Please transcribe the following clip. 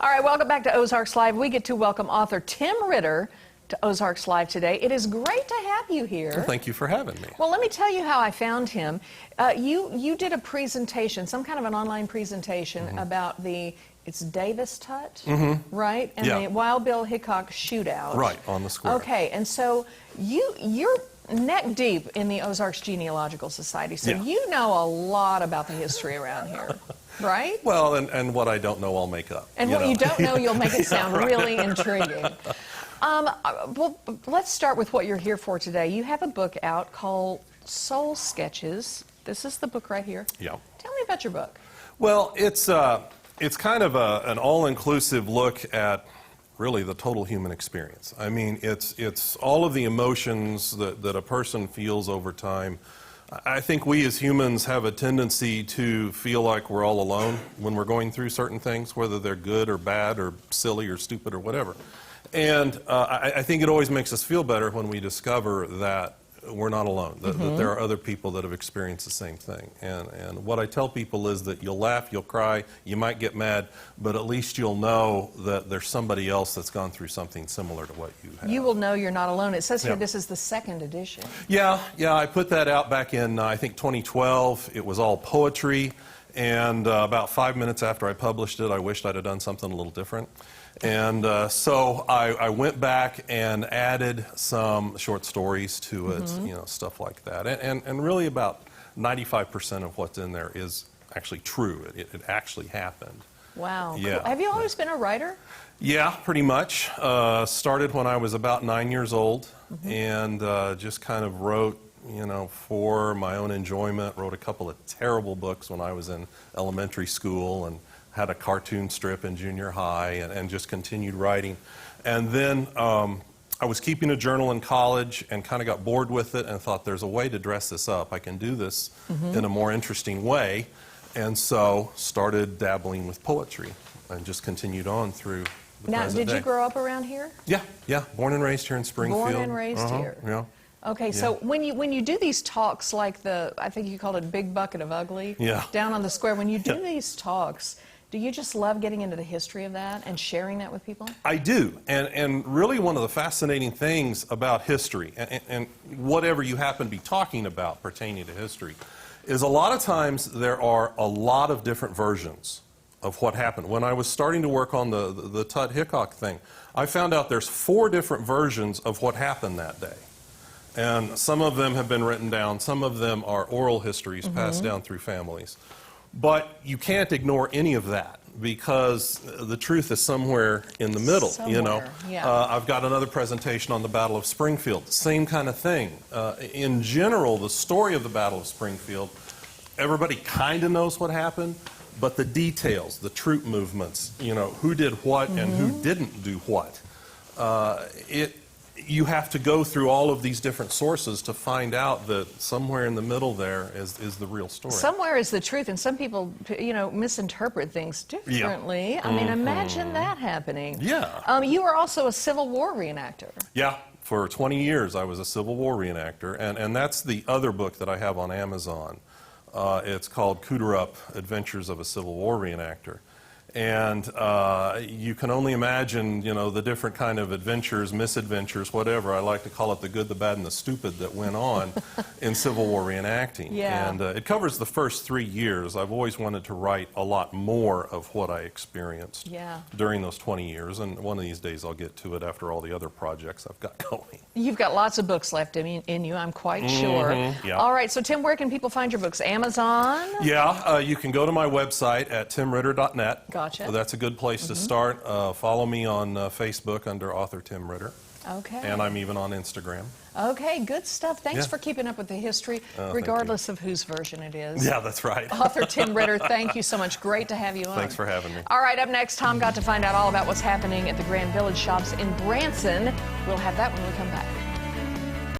All right, welcome back to Ozarks Live. We get to welcome author Tim Ritter to Ozarks Live today. It is great to have you here. Well, thank you for having me. Well, let me tell you how I found him. You did a presentation, some kind of an online presentation about it's Davis Tut, right? And the Wild Bill Hickok shootout. Right, on the square. Okay, and so you're neck deep in the Ozarks Genealogical Society, so you know a lot about the history around here, right? Well, and what I don't know, I'll make up. And what you don't know, you'll make it sound really intriguing. Well, let's start with what you're here for today. You have a book out called Soul Sketches. This is the book right here. Yeah. Tell me about your book. Well, it's kind of an all-inclusive look at really the total human experience. I mean, it's all of the emotions that a person feels over time. I think we as humans have a tendency to feel like we're all alone when we're going through certain things, whether they're good or bad or silly or stupid or whatever. And I think it always makes us feel better when we discover that we're not alone, that there are other people that have experienced the same thing. And what I tell people is that you'll laugh, you'll cry, you might get mad, but at least you'll know that there's somebody else that's gone through something similar to what you have. You will know you're not alone. It says here this is the second edition. Yeah, I put that out back in, I think, 2012. It was all poetry, and about 5 minutes after I published it, I wished I'd have done something a little different. And so I went back and added some short stories to it, stuff like that. And really about 95% of what's in there is actually true. It actually happened. Wow. Yeah. Cool. Have you always been a writer? Yeah, pretty much. Started when I was about 9 years old and just kind of wrote, for my own enjoyment. Wrote a couple of terrible books when I was in elementary school and had a cartoon strip in junior high and just continued writing. And then I was keeping a journal in college and kind of got bored with it and thought there's a way to dress this up. I can do this in a more interesting way. And so started dabbling with poetry and just continued on through the present Now, did day. you grow up around here? Yeah. Born and raised here in Springfield. Born and raised here. Yeah. Okay, so when you do these talks like I think you called it Big Bucket of Ugly, down on the square, when you do these talks, do you just love getting into the history of that and sharing that with people? I do, and really one of the fascinating things about history, and whatever you happen to be talking about pertaining to history, is a lot of times there are a lot of different versions of what happened. When I was starting to work on the Tut-Hickok thing, I found out there's 4 different versions of what happened that day. And some of them have been written down, some of them are oral histories passed down through families. But you can't ignore any of that because the truth is somewhere in the middle. I've got another presentation on the Battle of Springfield, same kind of thing. In general, the story of the Battle of Springfield, everybody kind of knows what happened, but the details, the troop movements, who did what and who didn't do what, you have to go through all of these different sources to find out that somewhere in the middle there is the real story. Somewhere is the truth, and some people, misinterpret things differently. I mean, imagine that happening. Yeah. You are also a Civil War reenactor. Yeah. For 20 years, I was a Civil War reenactor, and that's the other book that I have on Amazon. It's called Cooter Up, Adventures of a Civil War Reenactor. And you can only imagine, the different kind of adventures, misadventures, whatever. I like to call it the good, the bad, and the stupid that went on in Civil War reenacting. Yeah. And it covers the first 3 years. I've always wanted to write a lot more of what I experienced during those 20 years. And one of these days I'll get to it after all the other projects I've got going. You've got lots of books left in you, I'm quite sure. Yeah. All right, so Tim, where can people find your books? Amazon? Yeah, you can go to my website at timritter.net. Gotcha. So that's a good place to start. Follow me on Facebook under author Tim Ritter. Okay. And I'm even on Instagram. Okay, good stuff. Thanks for keeping up with the history, regardless of whose version it is. Yeah, that's right. Author Tim Ritter, thank you so much. Great to have you on. Thanks for having me. All right, up next, Tom got to find out all about what's happening at the Grand Village Shops in Branson. We'll have that when we come back.